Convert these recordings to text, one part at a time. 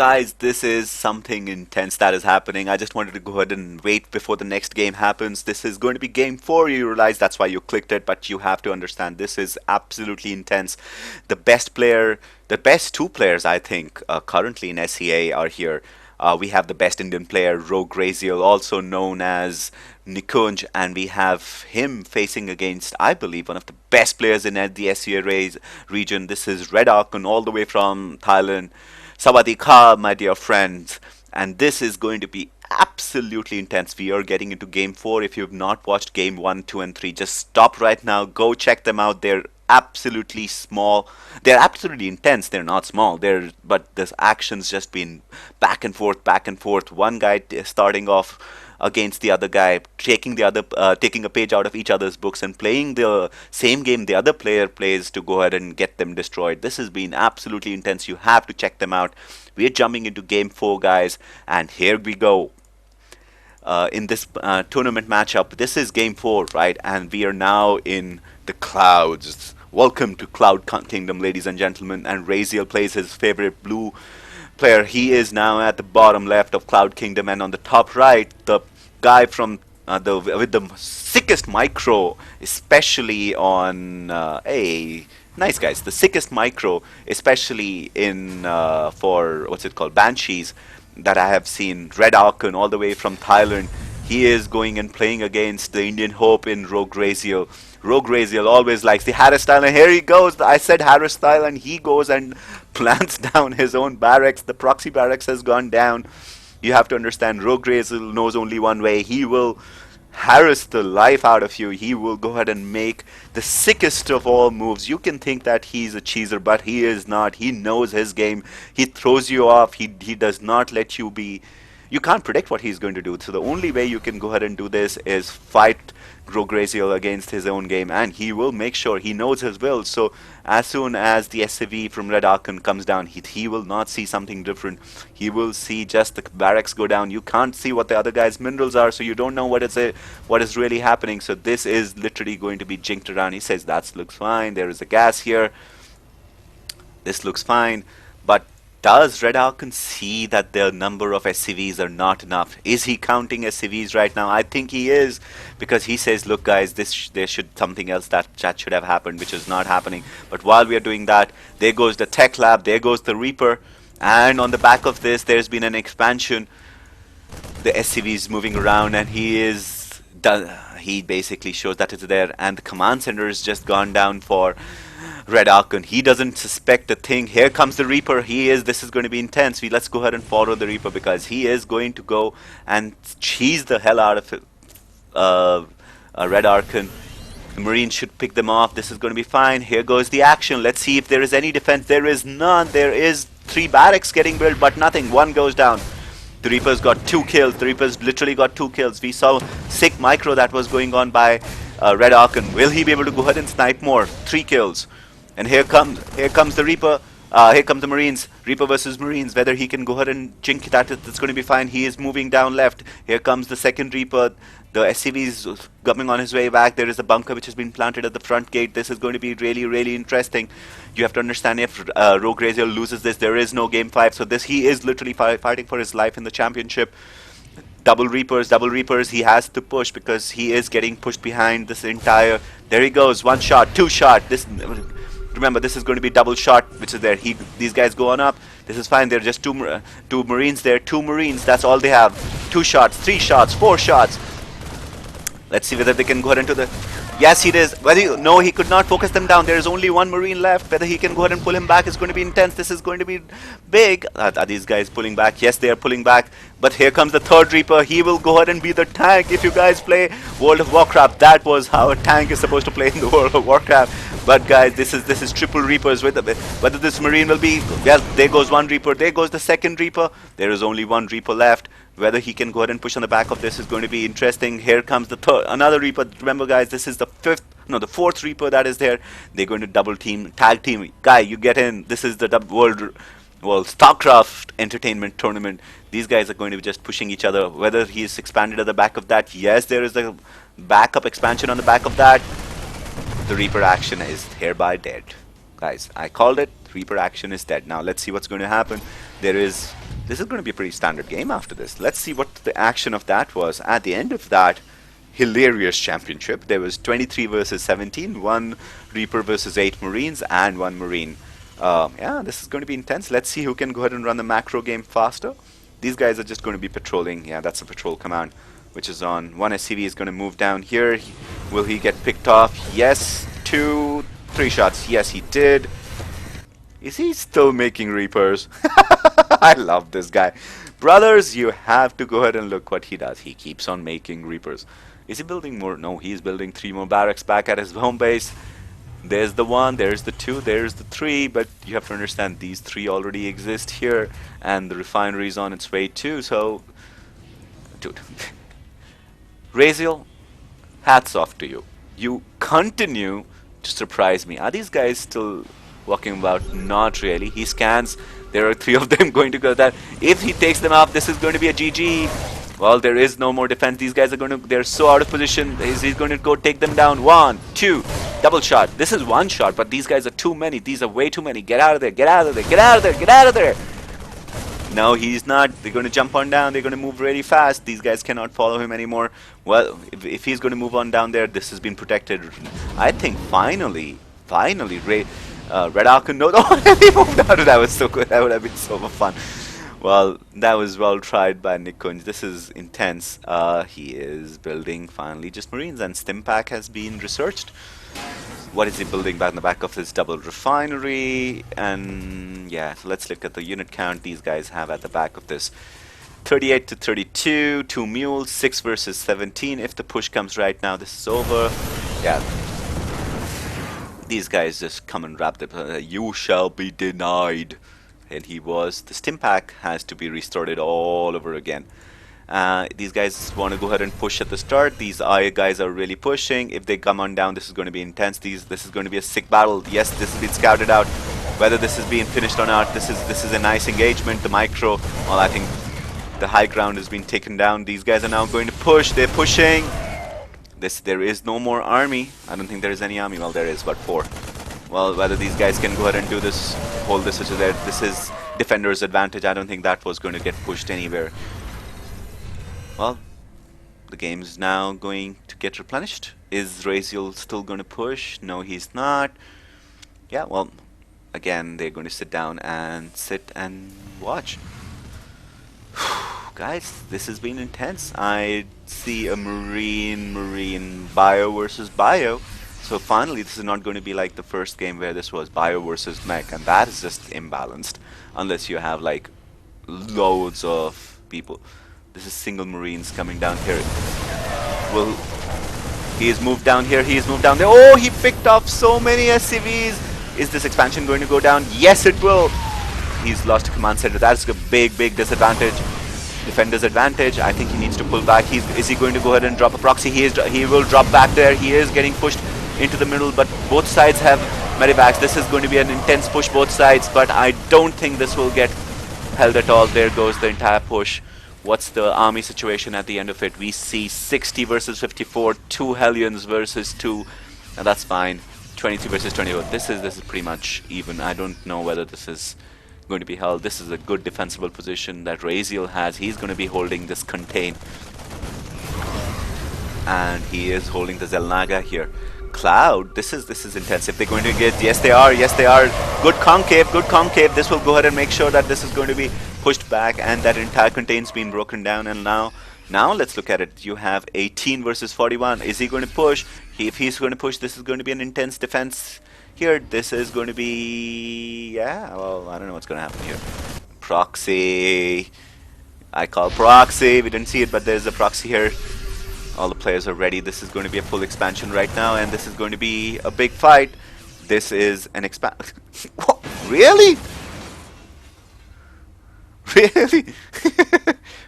Guys, this is something intense that is happening. I just wanted to go ahead and wait before the next game happens. This is going to be game 4, you realize that's why you clicked it, but you have to understand this is absolutely intense. The best player, the best two players I think currently in SEA are here. We have the best Indian player, Rogue Raziel, also known as Nikunj, and we have him facing against, I believe, one of the best players in the SEA region. This is RedArchon, all the way from Thailand. Sawadee Ka, my dear friends, and this is going to be absolutely intense. We are getting into game 4. If you've not watched game 1, 2, and 3, just stop right now. Go check them out. They're absolutely small. They're absolutely intense. They're not small. But this action's just been back and forth, back and forth. One guy starting off against the other guy, taking a page out of each other's books and playing the same game the other player plays to go ahead and get them destroyed. This has been absolutely intense. You have to check them out. We're jumping into game 4, guys, and here we go. In this tournament matchup, this is game 4, right? And we are now in the clouds. Welcome to Cloud Kingdom, ladies and gentlemen. And Raziel plays his favorite blue player. He is now at the bottom left of Cloud Kingdom, and on the top right, the guy from with the sickest micro, especially on nice guys, the sickest micro, especially in for what's it called, Banshees, that I have seen. RedArchon, all the way from Thailand. He is going and playing against the Indian Hope in Rogue Raziel. Rogue Raziel always likes the Harris style, and here he goes. I said Harris style, and he goes and plants down his own barracks. The proxy barracks has gone down. You have to understand, Rogue Raziel knows only one way. He will harass the life out of you. He will go ahead and make the sickest of all moves. You can think that he's a cheeser, but he is not. He knows his game. He throws you off. He does not let you be. You can't predict what he's going to do. So the only way you can go ahead and do this is fight Rogue Raziel against his own game, and he will make sure he knows his will. So as soon as the SCV from RedArchon comes down, he will not see something different. He will see just the barracks go down. You can't see what the other guy's minerals are, so you don't know what is really happening. So this is literally going to be jinked around. He says that looks fine. There is a gas here. This looks fine, but does RedArchon see that the number of SCVs are not enough? Is he counting SCVs right now? I think he is, because he says, look guys, there should something else that should have happened, which is not happening. But while we are doing that, there goes the tech lab, there goes the Reaper, and on the back of this, there's been an expansion. The SCV is moving around, and he basically shows that it's there, and the command center has just gone down for RedArchon. He doesn't suspect a thing. Here comes the Reaper. This is going to be intense. Let's go ahead and follow the Reaper, because he is going to go and cheese the hell out of RedArchon. The Marines should pick them off. This is going to be fine. Here goes the action. Let's see if there is any defense. There is none. There is 3 barracks getting built, but nothing. One goes down. The Reaper's got 2 kills. The Reaper's literally got 2 kills. We saw sick micro that was going on by RedArchon. Will he be able to go ahead and snipe more? 3 kills. And here comes the Reaper. Here come the Marines. Reaper versus Marines. Whether he can go ahead and jink that, it's going to be fine. He is moving down left. Here comes the second Reaper. The SCV is coming on his way back. There is a bunker which has been planted at the front gate. This is going to be really, really interesting. You have to understand, if Rogue Raziel loses this, there is no game 5. So he is literally fighting for his life in the championship. Double Reapers, he has to push, because he is getting pushed behind this entire. There he goes, 1 shot, 2 shot. Remember, this is going to be double shot, which is there. These guys go on up. This is fine. There are just two Marines there. 2 Marines, that's all they have. 2 shots, 3 shots, 4 shots. Let's see whether they can go ahead into the. Yes, he does. No, he could not focus them down. There is only 1 Marine left. Whether he can go ahead and pull him back is going to be intense. This is going to be big. Are these guys pulling back? Yes, they are pulling back. But here comes the 3rd Reaper. He will go ahead and be the tank. If you guys play World of Warcraft, that was how a tank is supposed to play in the World of Warcraft. But guys, this is triple Reapers. Whether this Marine will be. Well, there goes 1 Reaper. There goes the 2nd Reaper. There is only 1 Reaper left. Whether he can go ahead and push on the back of this is going to be interesting. Here comes the another Reaper. Remember guys, this is the 4th Reaper that is there. They're going to double team, tag team. Guy, you get in. This is the World StarCraft Entertainment Tournament. These guys are going to be just pushing each other. Whether he's expanded at the back of that. Yes, there is a backup expansion on the back of that. The Reaper action is hereby dead. Guys, I called it. Reaper action is dead. Now let's see what's going to happen. There is This is going to be a pretty standard game after this. Let's see what the action of that was. At the end of that hilarious championship, there was 23 versus 17, 1 Reaper versus 8 Marines, and 1 Marine. Yeah, this is going to be intense. Let's see who can go ahead and run the macro game faster. These guys are just going to be patrolling. Yeah, that's a patrol command, which is on. 1 SCV is going to move down here. Will he get picked off? Yes. 2, 3 shots. Yes, he did. Is he still making Reapers? I love this guy. Brothers, you have to go ahead and look what he does. He keeps on making Reapers. Is he building more? No, he's building 3 more barracks back at his home base. There's the 1, there's the 2, there's the 3, but you have to understand these 3 already exist here, and the refinery is on its way too, so... Dude. Raziel, hats off to you. You continue to surprise me. Are these guys still walking about? Not really. He scans. There are 3 of them going to go that. If he takes them off, this is going to be a GG. Well, there is no more defense. These guys are going to... They're so out of position. He's going to go take them down. 1, 2. Double shot. This is 1 shot, but these guys are too many. These are way too many. Get out of there. Get out of there. Get out of there. Get out of there. No, he's not. They're going to jump on down. They're going to move really fast. These guys cannot follow him anymore. Well, if he's going to move on down there, this has been protected. I think finally, RedArchon. No, he moved out. That was so good. That would have been so much fun. Well, that was well tried by Nikunj. This is intense. He is building finally just Marines, and Stimpack has been researched. What is he building back in the back of his double refinery? And yeah, so let's look at the unit count these guys have at the back of this. 38 to 32, 2 mules, 6 versus 17. If the push comes right now, this is over. Yeah. These guys just come and wrap the... you shall be denied. And he was. The Stimpack has to be restarted all over again. These guys want to go ahead and push at the start. These guys are really pushing. If they come on down, this is going to be intense. This is going to be a sick battle. Yes, this has been scouted out. Whether this is being finished or not, this is a nice engagement. The micro, well, I think the high ground has been taken down. These guys are now going to push. They're pushing. There is no more army. I don't think there is any army. Well, there is, but 4. Well, whether these guys can go ahead and do this, hold this, which is there. This is defender's advantage. I don't think that was going to get pushed anywhere. Well, the game is now going to get replenished. Is Raziel still going to push? No, he's not. Yeah, well, again, they're going to sit down and watch. Guys, this has been intense. I see a Marine bio versus bio. So finally, this is not going to be like the first game where this was bio versus mech, and that is just imbalanced unless you have like loads of people. This is single Marines coming down here. Well, he has moved down here. He has moved down there. Oh, he picked off so many SCVs. Is this expansion going to go down? Yes, it will. He's lost a command center. That's a big disadvantage. Defender's advantage. I think he needs to pull back. Is he going to go ahead and drop a proxy? He will drop back there. He is getting pushed into the middle, but both sides have medivacs. This is going to be an intense push both sides, but I don't think this will get held at all. There goes the entire push. What's the army situation at the end of it? We see 60 versus 54, 2 Hellions versus 2, and that's fine. 23 versus 24. This is pretty much even. I don't know whether this is going to be held. This is a good defensible position that Raziel has. He's going to be holding this contain, and he is holding the Zelnaga here. Cloud, this is intense. If they're going to get, yes they are, good concave. This will go ahead and make sure that this is going to be pushed back, and that entire contain's been broken down. And now let's look at it. You have 18 versus 41. Is he going to push? If he's going to push, this is going to be an intense defense here. This is going to be, yeah, well, I don't know what's going to happen here. Proxy, I call proxy. We didn't see it, but there's a proxy here. All the players are ready. This is going to be a full expansion right now, and this is going to be a big fight. This is an Really? Really?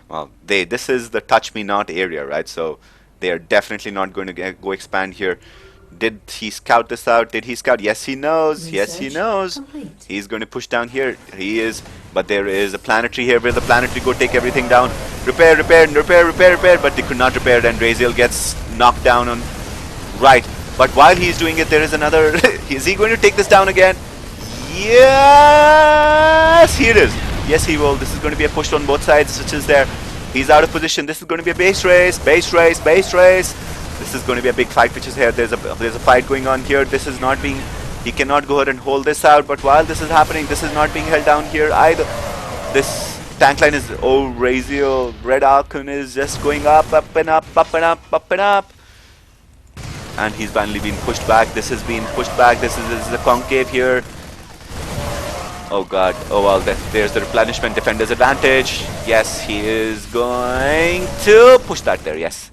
Well, this is the touch me not area, right? So they are definitely not going to go expand here. Did he scout this out? Did he scout? Yes, he knows. Yes, he knows. Complete. He's going to push down here. He is. But there is a planetary here where the planetary go take everything down. Repair. But they could not repair it, and Raziel gets knocked down on right. But while he's doing it, there is another. Is he going to take this down again? Yes, here it is. Yes, he will. This is going to be a push on both sides, which is there. He's out of position. This is going to be a base race. Base race. Base race. This is going to be a big fight, which is here. There's a fight going on here. This is not being... He cannot go ahead and hold this out. But while this is happening, this is not being held down here either. This tank line is... Oh, Raziel. RedArchon is just going up and up, up and up, up and up. And he's finally been pushed back. This has been pushed back. This is a concave here. Oh god. Oh well, there's the replenishment. Defender's advantage. Yes, he is going to push that there. Yes,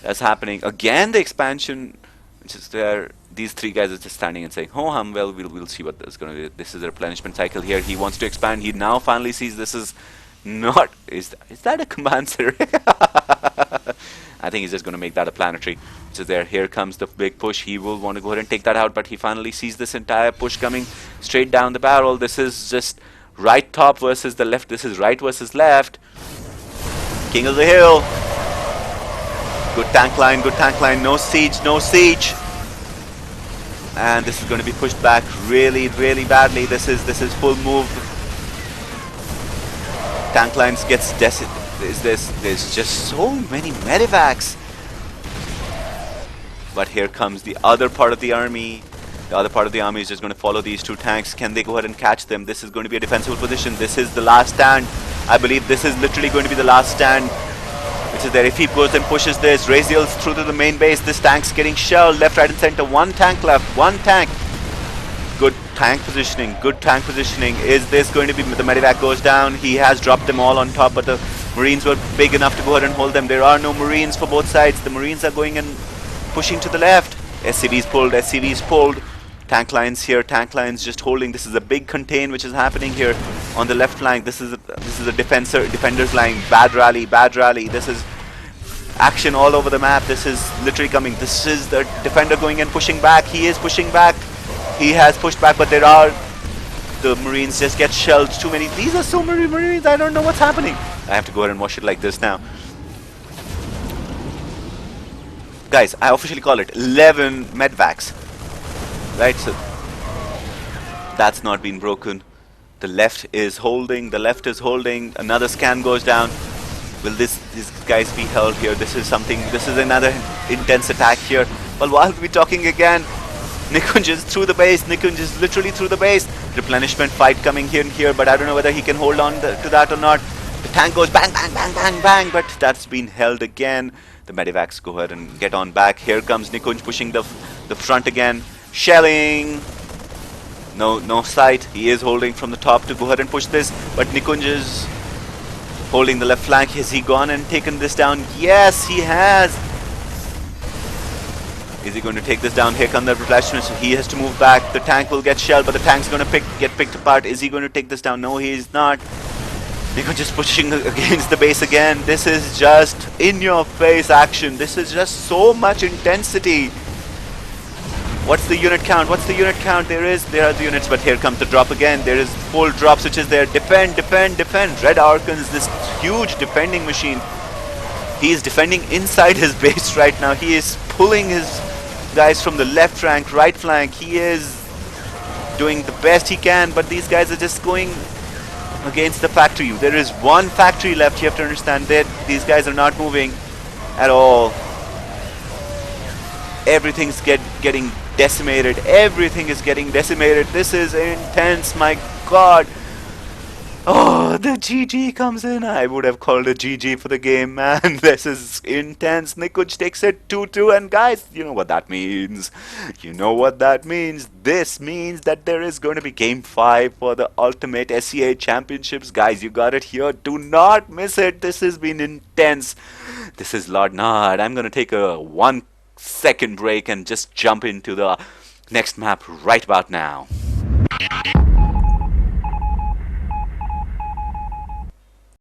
that's happening. Again, the expansion, which is there. These three guys are just standing and saying, oh, well, we'll see what this is going to do. This is a replenishment cycle here. He wants to expand. He now finally sees this is not... Is that a command center? I think he's just going to make that a planetary. So there, here comes the big push. He will want to go ahead and take that out, but he finally sees this entire push coming straight down the barrel. This is just right top versus the left. This is right versus left. King of the hill. Good tank line, good tank line. No siege, no siege. And this is going to be pushed back really, really badly. This is full move. Tank lines gets there's just so many medivacs. But here comes the other part of the army. The other part of the army is just going to follow these two tanks. Can they go ahead and catch them? This is going to be a defensible position. This is the last stand. I believe this is literally going to be the last stand, which is there. If he goes and pushes this, Raziel's through to the main base. This tank's getting shelled left, right and center. One tank left. One tank. Good tank positioning. Good tank positioning. Is this going to be... The medivac goes down. He has dropped them all on top, but the Marines were big enough to go ahead and hold them. There are no Marines for both sides. The Marines are going and pushing to the left. SCV's pulled. SCV's pulled. Tank lines here. Tank lines just holding. This is a big contain which is happening here on the left flank. This is a defender's line. Bad rally. Bad rally. This is action all over the map. This is literally coming. This is the defender going and pushing back. He is pushing back. He has pushed back, but there are... The Marines just get shelled. Too many. These are so many Marines. I don't know what's happening. I have to go ahead and watch it like this now. Guys, I officially call it 11 medvacs. Right, so that's not been broken. The left is holding. The left is holding. Another scan goes down. Will these guys be held here? This is something. This is another intense attack here. Well, while we're talking again, Nikunj is through the base. Nikunj is literally through the base. Replenishment fight coming here and here, but I don't know whether he can hold on to that or not. The tank goes bang, bang, bang, bang, bang, but that's been held again. The medivacs go ahead and get on back. Here comes Nikunj pushing the front again. Shelling. No sight. He is holding from the top to go ahead and push this, but Nikunj is holding the left flank. Has he gone and taken this down? Yes, he has. Is he going to take this down? Here comes the replenishment, so he has to move back. The tank will get shelled, but the tank's going to get picked apart. Is he going to take this down? No, he is not. Nikunj just pushing against the base again. This is just in-your-face action. This is just so much intensity. What's the unit count? What's the unit count? There are the units, but here comes the drop again. There is full drops, which is there. Defend, defend, defend. RedArchon is this huge defending machine. He is defending inside his base right now. He is pulling his guys from the left flank, right flank. He is doing the best he can, but these guys are just going against the factory. There is one factory left. You have to understand that these guys are not moving at all. Everything's getting decimated. Everything is getting decimated. This is intense, my god. Oh, the GG comes in. I would have called a GG for the game, man. This is intense. Nikunj takes it 2-2, and guys, you know what that means. You know what that means. This means that there is going to be Game 5 for the Ultimate SEA Championships. Guys, you got it here. Do not miss it. This has been intense. This is Lord Nod. I'm going to take a 1-second break and just jump into the next map right about now.